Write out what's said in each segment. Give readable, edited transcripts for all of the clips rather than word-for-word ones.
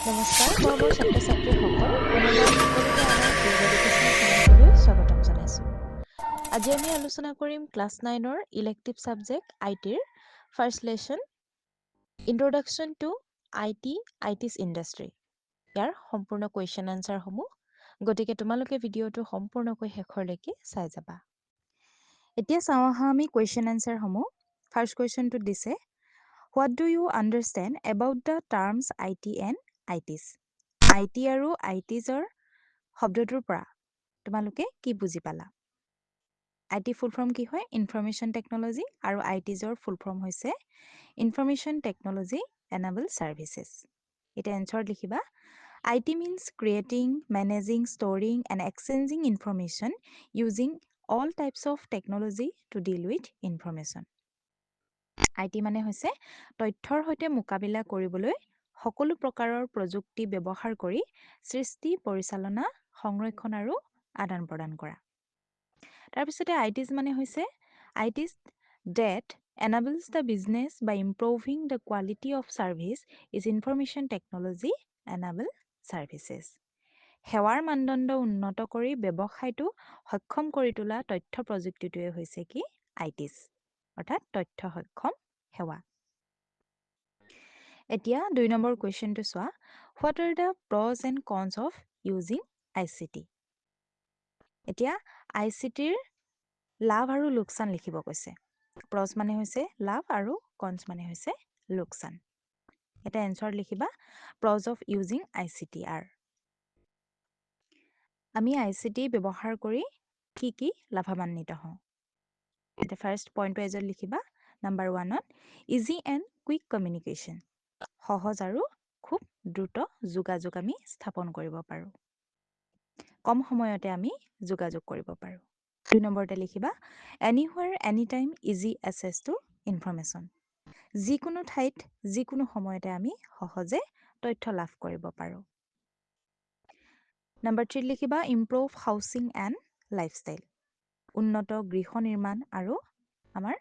নমস্কাৰ মই মোৰ ছাত্ৰ ছাত্ৰীসকল পুনৰবাৰ সকলোকে আমাৰ গ্ৰেড এডুকেশ্যনেল চেনেলটোলৈ স্বাগতম জনাইছোঁ। আজি আমি আলোচনা কৰিম ক্লাছ 9ৰ ইলেক্টিভ ছাবজেক্ট আইটিৰ first lesson introduction to IT's industry. ইয়াৰ সম্পূৰ্ণ কুৱেশ্যন আনচাৰসমূহ গতিকে তোমালোকে ভিডিঅ'টো সম্পূৰ্ণকৈ শেষৰলৈকে চাই যাবা। এতিয়া চাওঁ আহা আমি কুৱেশ্যন আনচাৰসমূহ। ফাৰ্ষ্ট কুৱেশ্যনটোত দিছে What do you understand about the terms IT and ITs? IT আৰু ITsৰ শব্দটোৰ পৰা তোমালোকে কি বুজি পালা? IT ফুল ফৰ্ম কি হয়? ইনফৰমেশ্যন টেকনলজি আৰু ITsৰ ফুল ফৰ্ম হৈছে ইনফৰমেশ্যন টেকনলজি এনাবল ছাৰ্ভিচেছ। এতিয়া এনচাৰত লিখিবা IT means creating, managing, storing and exchanging information using all types of technology to deal with information. IT মানে হৈছে তথ্যৰ সৈতে মোকাবিলা কৰিবলৈ সকলো প্ৰকাৰৰ প্ৰযুক্তি ব্যৱহাৰ কৰি সৃষ্টি, পৰিচালনা, সংৰক্ষণ আৰু আদান প্ৰদান কৰা। তাৰপিছতে ITs মানে হৈছে ITs that enables the business by improving the quality of service is information technology enable services. সেৱাৰ মানদণ্ড উন্নত কৰি ব্যৱসায়টো সক্ষম কৰি তোলা তথ্য প্ৰযুক্তিটোৱে হৈছে কি ITs, অৰ্থাৎ তথ্য সক্ষম সেৱা। এতিয়া 2 নম্বৰ কুৱেশ্যনটো চোৱা What are the pros and cons of using ICT? এতিয়া ICTৰ লাভ আৰু লোকচান লিখিব কৈছে। Pros মানে হৈছে লাভ আৰু cons মানে হৈছে লোকচান। এটা এনচাৰ লিখিবা Pros of using ICT are আমি ICT ব্যৱহাৰ কৰি কি লাভান্বিত হওঁ। এটা ফাৰ্ষ্ট পইণ্টটো এজত লিখিবা নাম্বাৰ 1ত ইজি এণ্ড কুইক কমিউনিকেশ্যন, সহজ আৰু খুব দ্ৰুত যোগাযোগ আমি স্থাপন কৰিব পাৰোঁ। কম সময়তে আমি যোগাযোগ কৰিব পাৰোঁ। 2 নম্বৰতে লিখিবা anywhere anytime easy access to information, যিকোনো ঠাইত যিকোনো সময়তে আমি সহজে তথ্য লাভ কৰিব পাৰোঁ। নাম্বাৰ 3 লিখিবা ইম্প্ৰুভ হাউচিং এণ্ড লাইফষ্টাইল, উন্নত গৃহ নিৰ্মাণ আৰু আমাৰ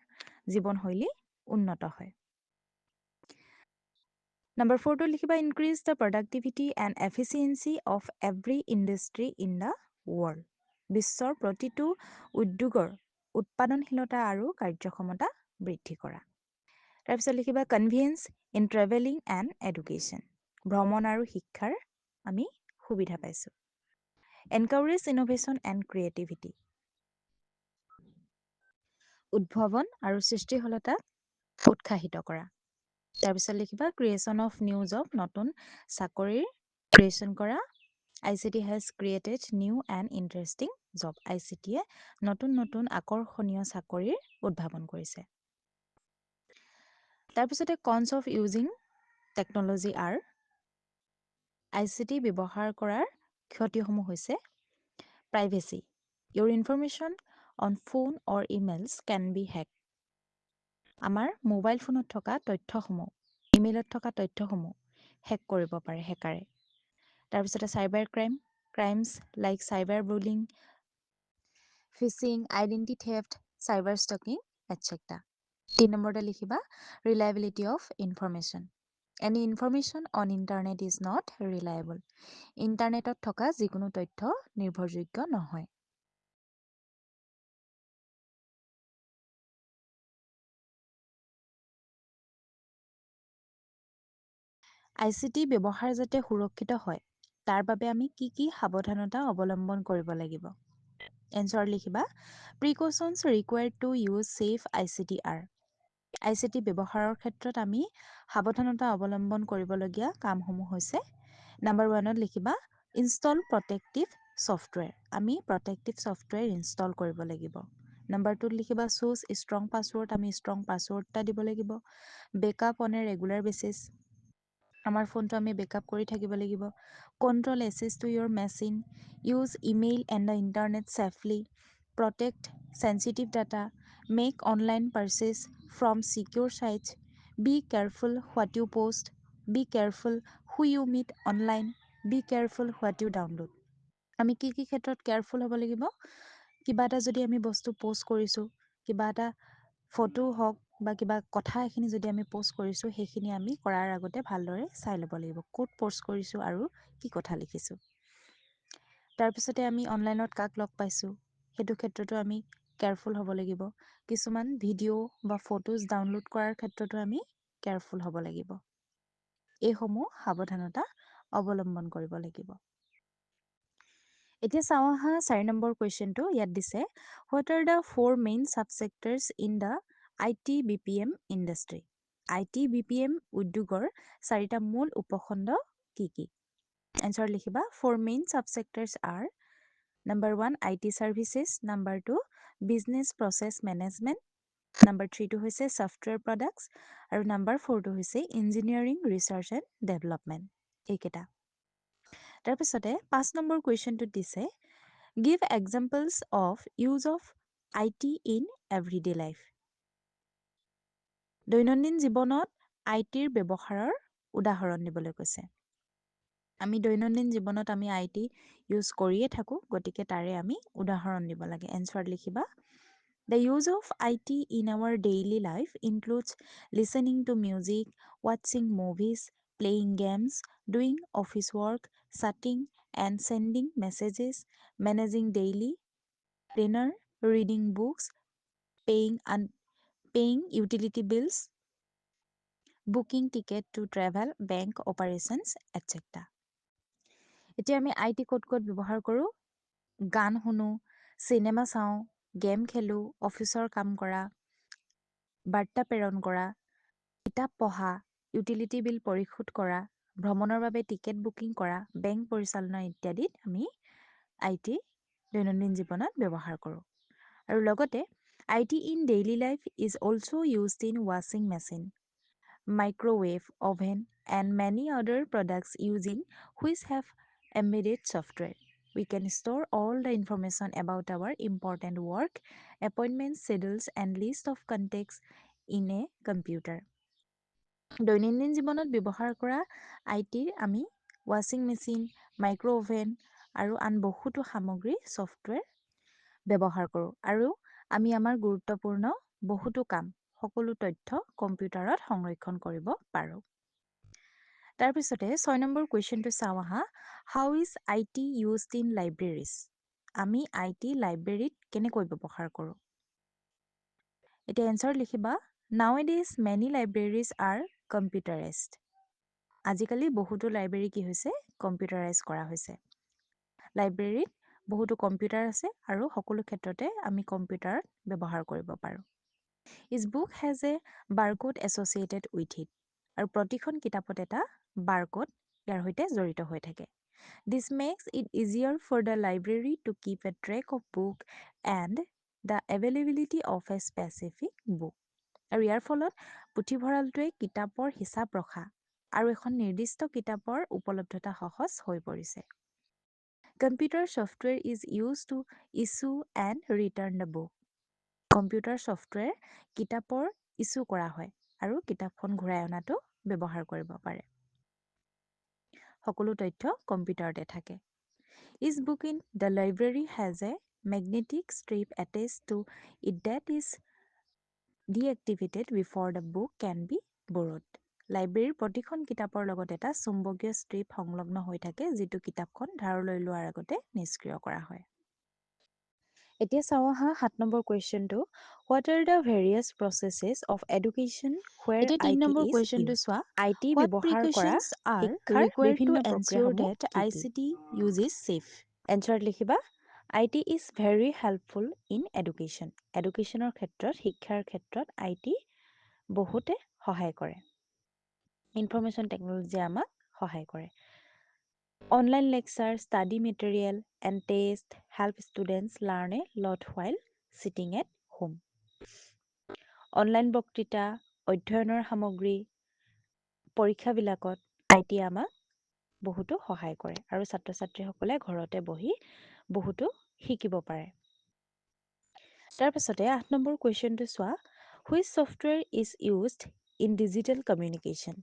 জীৱনশৈলী উন্নত হয়। নাম্বাৰ 4টো লিখিবা increase the productivity and efficiency of every industry in the world, বিশ্বৰ প্ৰতিটো উদ্যোগৰ উৎপাদনশীলতা আৰু কাৰ্যক্ষমতা বৃদ্ধি কৰা। তাৰপিছত লিখিবা convenience in travelling and education, ভ্ৰমণ আৰু শিক্ষাৰ আমি সুবিধা পাইছোঁ। এনকাৰেজ ইনোভেশ্যন এণ্ড ক্ৰিয়েটিভিটি, উদ্ভাৱন আৰু সৃষ্টিশীলতা উৎসাহিত কৰা। তাৰপিছত লিখিবা ক্ৰিয়েশ্যন অফ নিউ জব, নতুন চাকৰিৰ ক্ৰিয়েশ্যন কৰা। ICT has created new and interesting job, ICTয়ে নতুন নতুন আকৰ্ষণীয় চাকৰিৰ উদ্ভাৱন কৰিছে। তাৰপিছতে cons of using technology or ICT ব্যৱহাৰ কৰাৰ ক্ষতিসমূহ হৈছে privacy, your information on phone or emails can be hack, আমাৰ মোবাইল ফোনত থকা তথ্যসমূহ ইমেইলত থকা তথ্যসমূহ হেক কৰিব পাৰে হেকাৰে। তাৰপিছতে cyber crimes like cyber bullying, phishing, identity theft, cyber stalking etcetera. 3 নম্বৰতে লিখিবা reliability of information, any information on internet is not reliable, ইণ্টাৰনেটত থকা যিকোনো তথ্য নিৰ্ভৰযোগ্য নহয়। ICT ব্যৱহাৰ যাতে সুৰক্ষিত হয় তাৰ বাবে আমি কি সাৱধানতা অৱলম্বন কৰিব লাগিব। এনচাৰ লিখিবা precautions required to use safe ICT or, ICT ব্যৱহাৰৰ ক্ষেত্ৰত আমি সাৱধানতা অৱলম্বন কৰিবলগীয়া কামসমূহ হৈছে নাম্বাৰ 1ত লিখিবা ইনষ্টল প্ৰটেক্টিভ ছফ্টৱেৰ, আমি প্ৰটেক্টিভ ছফ্টৱেৰ ইনষ্টল কৰিব লাগিব। নাম্বাৰ 2ত লিখিবা চুজ ষ্ট্ৰং পাছৱৰ্ড, আমি ষ্ট্ৰং পাছৱৰ্ড এটা দিব লাগিব। Backup on a regular basis, আমাৰ ফোনটো আমি বেকআপ কৰি থাকিব লাগিব। Control access to your machine, use email and the internet safely, protect sensitive data, make online purchases from secure sites, be careful what you post, be careful who you meet online, be careful what you download. আমি কি ক্ষেত্ৰত careful হ'ব লাগিব? কিবা এটা যদি আমি বস্তু প'ষ্ট কৰিছোঁ, কিবা এটা ফটো হওক বা কিবা কথা এখিনি যদি আমি পোষ্ট কৰিছোঁ সেইখিনি আমি কৰাৰ আগতে ভালদৰে চাই ল'ব লাগিব ক'ত পোষ্ট কৰিছোঁ আৰু কি কথা লিখিছোঁ তাৰপিছতে আমি অনলাইনত কাক লগ পাইছোঁ সেইটো ক্ষেত্ৰতো আমি কেয়াৰফুল হ'ব লাগিব কিছুমান ভিডিঅ' বা ফটোজ ডাউনলোড কৰাৰ ক্ষেত্ৰতো আমি কেয়াৰফুল হ'ব লাগিব এইসমূহ সাৱধানতা অৱলম্বন কৰিব লাগিব এতিয়া চাওঁ আহা 4 নম্বৰ কুৱেশ্যনটো ইয়াত দিছে what are the 4 main subsectors in the I T B P M industry I T B P M উদ্যোগৰ 4টা মূল উপখণ্ড কি কি এনচাৰ লিখিবা 4 main subsectors are Number 1 IT services, number 2 business process management, number 3 টো হৈছে software products আৰু number 4 টো হৈছে engineering research and development এইকেইটা তাৰপিছতে 5 নম্বৰ কুৱেশ্যনটোত দিছে give examples of use of IT in everyday life দৈনন্দিন জীৱনত ITৰ ব্যৱহাৰৰ উদাহৰণ দিবলৈ কৈছে আমি দৈনন্দিন জীৱনত আমি IT ইউজ কৰিয়ে থাকোঁ গতিকে তাৰে আমি উদাহৰণ দিব লাগে এনচাৰ লিখিবা The use of IT in our daily life includes listening to music, watching movies, playing games, doing office work, chatting and sending messages, managing daily dinner, reading books, paying utility bills, booking ticket to travel, bank operations, etc. এতিয়া আমি IT ক'ত ক'ত ব্যৱহাৰ কৰোঁ গান শুনো cinema চাওঁ game খেলোঁ অফিচৰ কাম কৰা বাৰ্তা প্ৰেৰণ কৰা কিতাপ পঢ়া ইউটিলিটি বিল পৰিশোধ কৰা ভ্ৰমণৰ বাবে টিকেট বুকিং কৰা বেংক পৰিচালনা ইত্যাদিত আমি IT দৈনন্দিন জীৱনত ব্যৱহাৰ কৰোঁ আৰু লগতে IT in daily life is also' used in ৱাশ্বিং machine microwave, oven, and many other products using which have embedded software. We can store all the information about our important work, appointments, schedules, and list of contacts in a computer. দৈনন্দিন জীৱনত ব্যৱহাৰ কৰা ITৰ আমি ৱাশ্বিং machine micro' oven আৰু আন বহুতো সামগ্ৰী ছফ্টৱেৰ ব্যৱহাৰ কৰোঁ আৰু আমি আমাৰ গুৰুত্বপূৰ্ণ বহুতো কাম সকলো তথ্য কম্পিউটাৰত সংৰক্ষণ কৰিব পাৰোঁ তাৰপিছতে 6 নম্বৰ কুৱেশ্যনটো চাওঁ আহা হাউ ইজ IT ইউজড ইন লাইব্ৰেৰীজ আমি IT লাইব্ৰেৰীত কেনেকৈ ব্যৱহাৰ কৰোঁ এতিয়া এনচাৰ লিখিবা Nowadays many libraries are computerized আজিকালি বহুতো লাইব্ৰেৰী কি হৈছে কম্পিউটাৰাইজ কৰা হৈছে লাইব্ৰেৰীত বহুতো কম্পিউটাৰ আছে আৰু সকলো ক্ষেত্ৰতে আমি কম্পিউটাৰ ব্যৱহাৰ কৰিব পাৰোঁ Each book has a barcode associated with it আৰু প্ৰতিখন কিতাপত এটা barcode ইয়াৰ সৈতে জড়িত হৈ থাকে This makes it easier for the library to keep a track of book and the availability of a specific book আৰু ইয়াৰ ফলত পুথিভঁৰালটোৱে কিতাপৰ হিচাপ ৰখা আৰু এখন নিৰ্দিষ্ট কিতাপৰ উপলব্ধতা সহজ হৈ পৰিছে Computer software is used to issue and return the book computer software কিতাপৰ ইছ্যু কৰা হয় আৰু কিতাপখন ঘূৰাই অনাটো ব্যৱহাৰ কৰিব পাৰে সকলো তথ্য কম্পিউটাৰতে থাকে Each book in the library has a magnetic strip attached to it that is deactivated before the book can be borrowed লাইব্ৰেৰীৰ প্ৰতিখন কিতাপৰ লগত এটা চুম্বকীয় ষ্ট্ৰিপ সংলগ্ন হৈ থাকে যিটো কিতাপখন ধাৰলৈ লোৱাৰ আগতে নিষ্ক্ৰিয় কৰা হয় এতিয়া চাওঁ আহা 7 number কুৱেশ্যনটো what are the various প্ৰচেছেছ of education where এতিয়া 3 IT নম্বৰ ইজ কুৱেশ্যনটো ইউজ চোৱা IT হোৱাট ব্যৱহাৰ কৰা প্ৰিকশ্যনছ আৰ শিক্ষাৰ ৰিকুৱাৰ্ড টু বিভিন্ন এনচিয়ৰ প্ৰক্ৰিয়াসমূহ ডেট কি কি ICT use is safe answer লিখিবা IT is very helpful in education এডুকেশ্যনৰ ক্ষেত্ৰত শিক্ষাৰ ক্ষেত্ৰত IT বহুতে সহায় কৰে ইনফৰমেশ্যন টেকন'লজিয়ে আমাক সহায় কৰে online lecture study material and test help students learn A lot while sitting at home online বক্তৃতা অধ্যয়নৰ সামগ্ৰী পৰীক্ষাবিলাকত IT আমাক বহুতো সহায় কৰে আৰু ছাত্ৰ ছাত্ৰীসকলে ঘৰতে বহি বহুতো শিকিব পাৰে তাৰপিছতে 8 নম্বৰ কুৱেশ্যনটো চোৱা which software is used in digital communication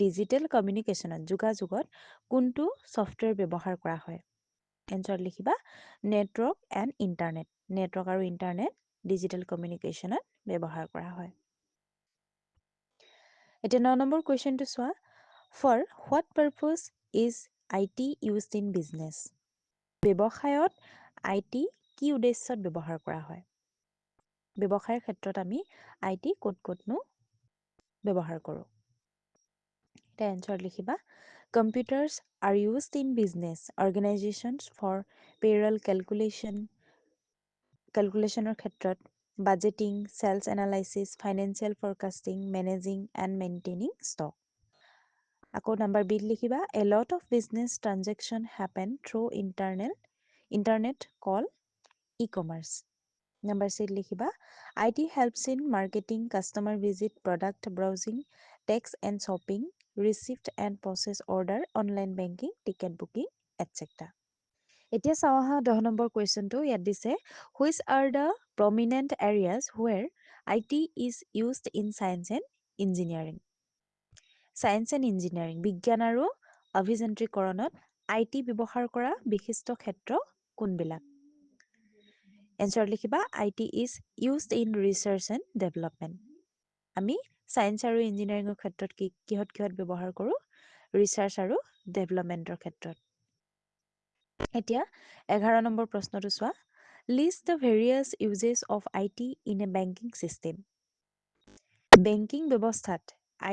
digital কমিউনিকেশ্যনত যোগাযোগত কোনটো ছফ্টৱেৰ ব্যৱহাৰ কৰা হয় এনচাৰ লিখিবা নেটৱৰ্ক এণ্ড ইণ্টাৰনেট নেটৱৰ্ক আৰু ইণ্টাৰনেট ডিজিটেল কমিউনিকেশ্যনত ব্যৱহাৰ কৰা হয় এতিয়া 9 নম্বৰ কুৱেশ্যনটো চোৱা, for what purpose is IT used in business? ব্যৱসায়ত IT কি উদ্দেশ্যত ব্যৱহাৰ কৰা হয়? ব্যৱসায়ৰ ক্ষেত্ৰত আমি IT ক'তনো ব্যৱহাৰ কৰোঁ? এতিয়া এনচাৰ লিখিবা, computers are used in business organisations for payroll কেলকুলেশ্যনৰ ক্ষেত্ৰত, budgeting, sales analysis, financial forecasting, managing and maintaining stock. আকৌ নাম্বাৰ বিত লিখিবা, a lot of business transaction happen through internet call e-commerce. Number চিত লিখিবা, IT helps in marketing, customer visit, product browsing, text and shopping, receipt and process order, online banking, ticket booking, etcetera. এতিয়া চাওঁ আহা 10 number কুৱেশ্যনটো। ইয়াত দিছে, which are the prominent areas where IT is used in science and engineering? Science and engineering, বিজ্ঞান আৰু অভিযান্ত্ৰিকৰণত IT ব্যৱহাৰ কৰা বিশিষ্ট ক্ষেত্ৰ কোনবিলাক? এনচাৰ লিখিবা, IT is used in research and development. আমি ছায়েন্স আৰু ইঞ্জিনিয়াৰিঙৰ ক্ষেত্ৰত কিহত ব্যৱহাৰ কৰোঁ? ৰিচাৰ্চ আৰু ডেভেলপমেণ্টৰ ক্ষেত্ৰত। এতিয়া 11 নম্বৰ প্ৰশ্নটো চোৱা, list the various uses of IT in a banking system. Banking ব্যৱস্থাত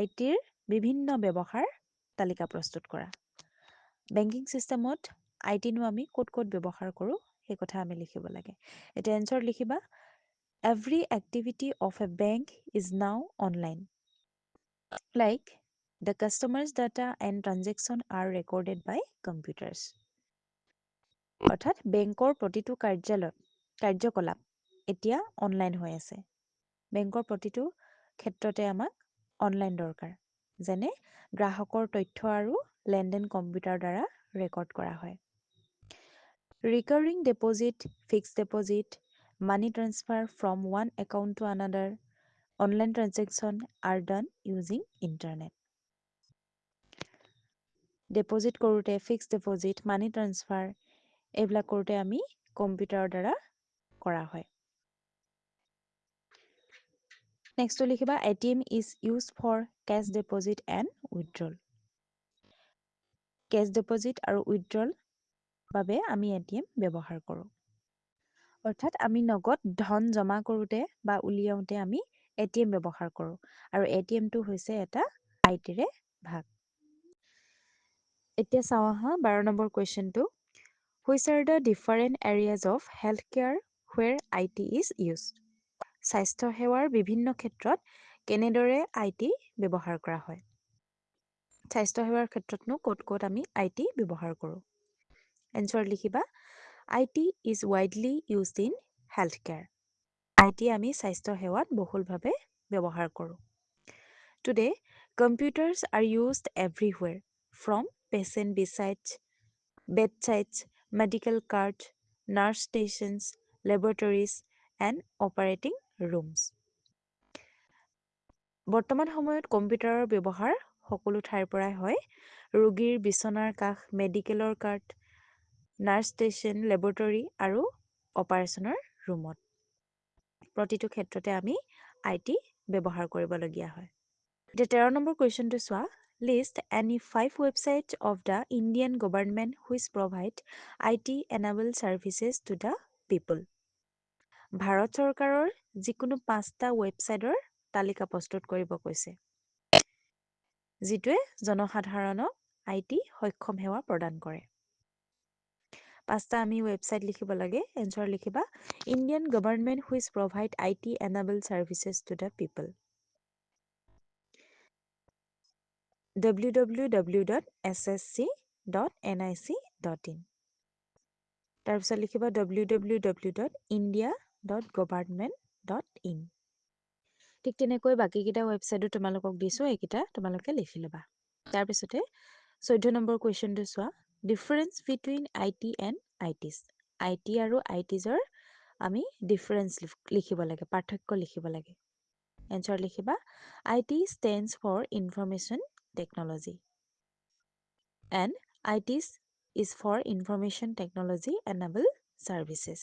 ITৰ বিভিন্ন ব্যৱহাৰ তালিকা প্ৰস্তুত কৰা। বেংকিং ছিষ্টেমত ITনো আমি ক'ত ব্যৱহাৰ কৰোঁ সেই কথা আমি লিখিব লাগে। এতিয়া এনচাৰ লিখিবা, every activity of a bank is now online, like the customers data and transaction are recorded by computers. অৰ্থাৎ বেংকৰ প্ৰতিটো কাৰ্যকলাপ এতিয়া অনলাইন হৈ আছে। বেংকৰ প্ৰতিটো ক্ষেত্ৰতে আমাক অনলাইন দৰকাৰ, যেনে গ্ৰাহকৰ তথ্য আৰু লেনদেন কম্পিউটাৰ দ্বাৰা ৰেকৰ্ড কৰা হয়। Recurring deposit, fixed deposit, money transfer from one account to another, online transaction are done using internet. Deposit কৰোঁতে, ফিক্সড ডিপ'জিট, মানি ট্ৰান্সফাৰ এইবিলাক কৰোঁতে আমি কম্পিউটাৰৰ দ্বাৰা কৰা হয়। নেক্সটটো লিখিবা, ATM is used for cash deposit and withdrawal. Cash deposit আৰু উইথড্ৰল বাবে আমি ATM ব্যৱহাৰ কৰোঁ। অৰ্থাৎ আমি নগদ ধন জমা কৰোঁতে বা উলিয়াওঁতে আমি ATM ব্যৱহাৰ কৰোঁ, আৰু ATMটো হৈছে এটা ITৰে ভাগ। এতিয়া চাওঁ আহা 12 নম্বৰ কুৱেশ্যনটো, which are the different areas of health care where IT is used? স্বাস্থ্যসেৱাৰ বিভিন্ন ক্ষেত্ৰত কেনেদৰে IT ব্যৱহাৰ কৰা হয়? স্বাস্থ্যসেৱাৰ ক্ষেত্ৰতনো ক'ত আমি IT ব্যৱহাৰ কৰোঁ? এনচাৰ লিখিবা, IT is widely used in health care. IT আমি স্বাস্থ্যসেৱাত বহুলভাৱে ব্যৱহাৰ কৰোঁ। Today computers are used everywhere, from patient bedsides, medical cart, nurse stations, laboratories and operating rooms. বৰ্তমান সময়ত কম্পিউটাৰৰ ব্যৱহাৰ সকলো ঠাইৰ পৰাই হয়। ৰোগীৰ বিচনাৰ কাষ, মেডিকেলৰ কাৰ্ট, নাৰ্ছ ষ্টেচন, লেবৰেটৰী আৰু অপাৰেশ্যনৰ ৰুমত প্ৰতিটো ক্ষেত্ৰতে আমি IT ব্যৱহাৰ কৰিবলগীয়া হয়। এতিয়া 13 নম্বৰ কুৱেশ্যনটো চোৱা, list any 5 websites of the Indian government which provide IT enable services to the people. Bharat চৰকাৰৰ যিকোনো 5টা ৱেবছাইটৰ তালিকা প্ৰস্তুত কৰিব কৈছে, যিটোৱে জনসাধাৰণক IT সক্ষম সেৱা প্ৰদান কৰে। 5টা আমি ৱেবছাইট লিখিব লাগে। এনচাৰ লিখিবা, Indian government which provide IT enable services to the people, www.ssc.nic.in। তাৰপিছত লিখিবা www.india.government.in। ঠিক তেনেকৈ বাকীকেইটা ৱেবছাইটো তোমালোকক দিছোঁ, এইকেইটা তোমালোকে লিখি ল'বা। তাৰপিছতে 14 নম্বৰ কুৱেশ্যনটো চোৱা, ডিফাৰেঞ্চ বিটুইন IT এণ্ড ITছ। IT আৰু ITছৰ আমি ডিফাৰেঞ্চ লিখিব লাগে, পাৰ্থক্য লিখিব লাগে। এনচাৰ লিখিবা, IT stands for information technology and ITছ is for information technology enable services.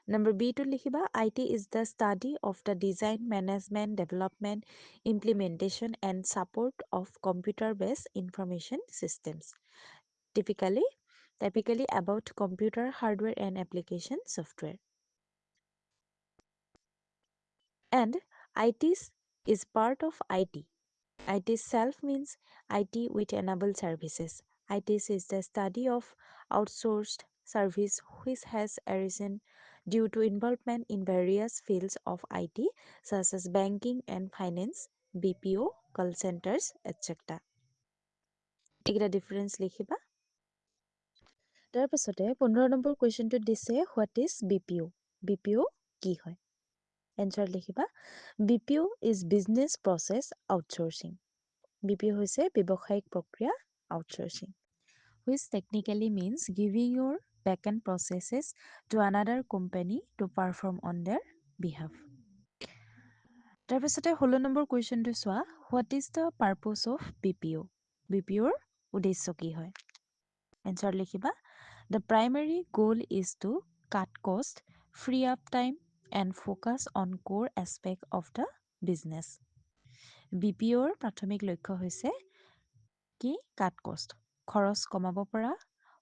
Number B টো লিখিবা IT is the study of the design, management, development, implementation and support of computer-based information systems. Typically about computer hardware and application software. And IT is part of IT. IT self means IT with enabled services. IT is the study of outsourced service which has arisen due to involvement in various fields of IT such as banking and finance, BPO, call centers, etc. এইকেইটা difference লিখিবা তাৰপাছতে 15 number কুৱেশ্যনটোত দিছে what is BPO BPO কি হয় answer লিখিবা BPO is business process outsourcing BPO হৈছে ব্যৱসায়িক প্ৰক্ৰিয়া আউটচোৰ্চিং which technically means giving your backend processes to another company to perform on their behalf তাৰপিছতে 16 নম্বৰ কুৱেশ্যনটো চোৱা what is the purpose of BPO BPOৰ উদ্দেশ্য কি হয় এনচাৰ লিখিবা The primary goal is to cut cost, free up time, and focus on core aspect of the business. BPOৰ প্ৰাথমিক লক্ষ্য হৈছে কি কাট কষ্ট খৰচ কমাব পৰা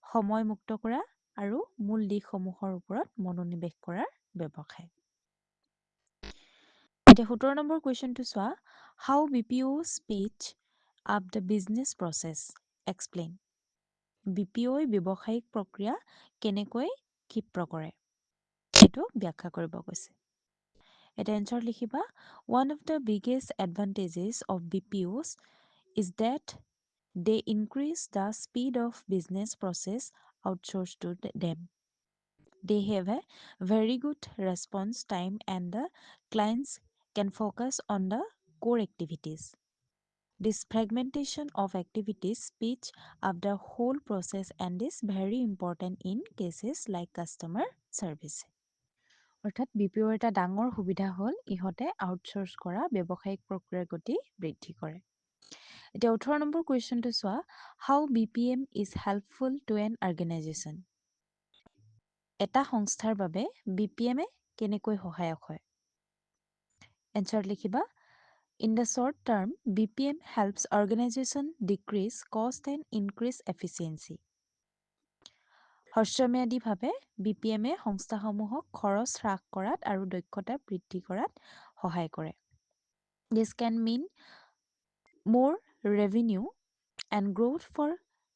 সময় মুক্ত কৰা আৰু মূল দিশসমূহৰ ওপৰত মনোনিৱেশ কৰাৰ ব্যৱসায় এতিয়া 17 নম্বৰ কুৱেশ্যনটো চোৱা how BPO speeds up the business process explain BPOই ব্যৱসায়িক প্ৰক্ৰিয়া কেনেকৈ ক্ষিপ্ৰ কৰে এইটো ব্যাখ্যা কৰিব কৈছে এটা এনচাৰ লিখিবা one of the biggest advantages of BPOs is that they increase the speed of business process outsourced to them they have a very good response time and the clients can focus on the core activities This fragmentation of activities speeds up the whole process and is very important in cases like customer service. অৰ্থাৎ BPOৰ এটা ডাঙৰ সুবিধা হ'ল ইহঁতে আউটচোৰ্চ কৰা ব্যৱসায়িক প্ৰক্ৰিয়াৰ গতি বৃদ্ধি কৰে এতিয়া 18 নম্বৰ কুৱেশ্যনটো চোৱা হাউ BPM is helpful two N organisation এটা সংস্থাৰ বাবে BPM এ কেনেকৈ সহায়ক হয় এনচাৰ লিখিবা In the short term, BPM helps organization decrease cost and increase efficiency. হ্ৰস্বম্যাদীভাৱে BPMে সংস্থাসমূহক খৰচ হ্ৰাস কৰাত আৰু দক্ষতা বৃদ্ধি কৰাত সহায় কৰে। This can mean more revenue and growth for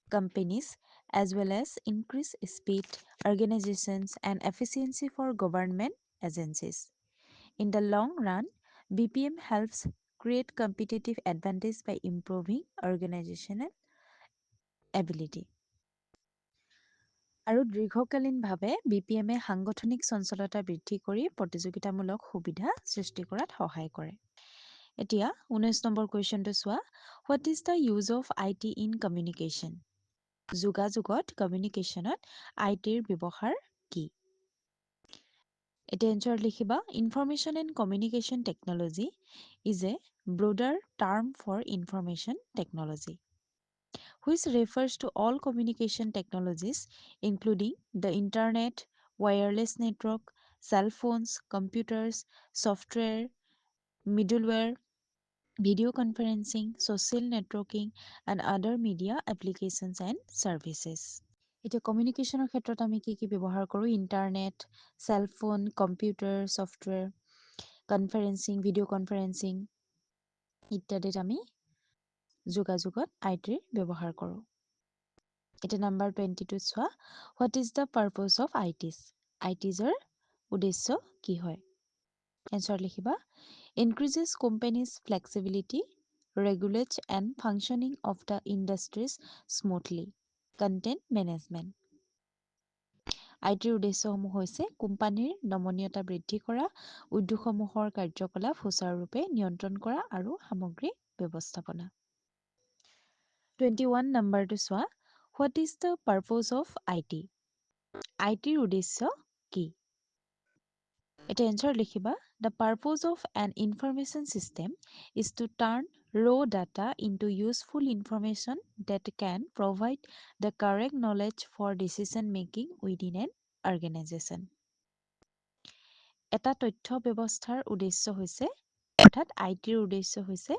companies as well as increased speed, organizations and efficiency for government agencies. In the long run, BPM helps create competitive advantage by improving organizational ability. আৰু দীৰ্ঘকালীনভাৱে BPMে সাংগঠনিক চঞ্চলতা বৃদ্ধি কৰি প্ৰতিযোগিতামূলক সুবিধা সৃষ্টি কৰাত সহায় কৰে এতিয়া 19 নম্বৰ কুৱেশ্যনটো চোৱা what is the use of IT in communication যোগাযোগত কমিউনিকেশ্যনত ITৰ ব্যৱহাৰ কি এতিয়া এনচাৰ লিখিবা information and communication technology is a broader term for information technology which refers to all communication technologies including the internet, wireless network, cell phones, computers, software, middleware, video conferencing, social networking and other media applications and services. এতিয়া কমিউনিকেশ্যনৰ ক্ষেত্ৰত আমি কি কি ব্যৱহাৰ কৰোঁ internet cell phone computer software conferencing video' conferencing ইত্যাদিত আমি যোগাযোগত ITৰ ব্যৱহাৰ কৰোঁ এতিয়া নাম্বাৰ 22 চোৱা what is the purpose of ITছৰ উদ্দেশ্য কি হয় এনচাৰ লিখিবা increases companies flexibility regulates and functioning of the industries smoothly content management ITৰ উদ্দেশ্যসমূহ হৈছে কোম্পানীৰ নমনীয়তা বৃদ্ধি কৰা উদ্যোগসমূহৰ কাৰ্যকলাপ সুচাৰুৰূপে নিয়ন্ত্ৰণ কৰা আৰু সামগ্ৰী ব্যৱস্থাপনা 21 নম্বৰটো চোৱা what is the purpose of ITৰ উদ্দেশ্য কি এটা এনচাৰ লিখিবা the purpose of an information system is to turn raw data into useful information that can provide the correct knowledge for decision making within an organization এটা তথ্য ব্যৱস্থাৰ উদ্দেশ্য হৈছে অৰ্থাৎ আই টিৰ উদ্দেশ্য হৈছে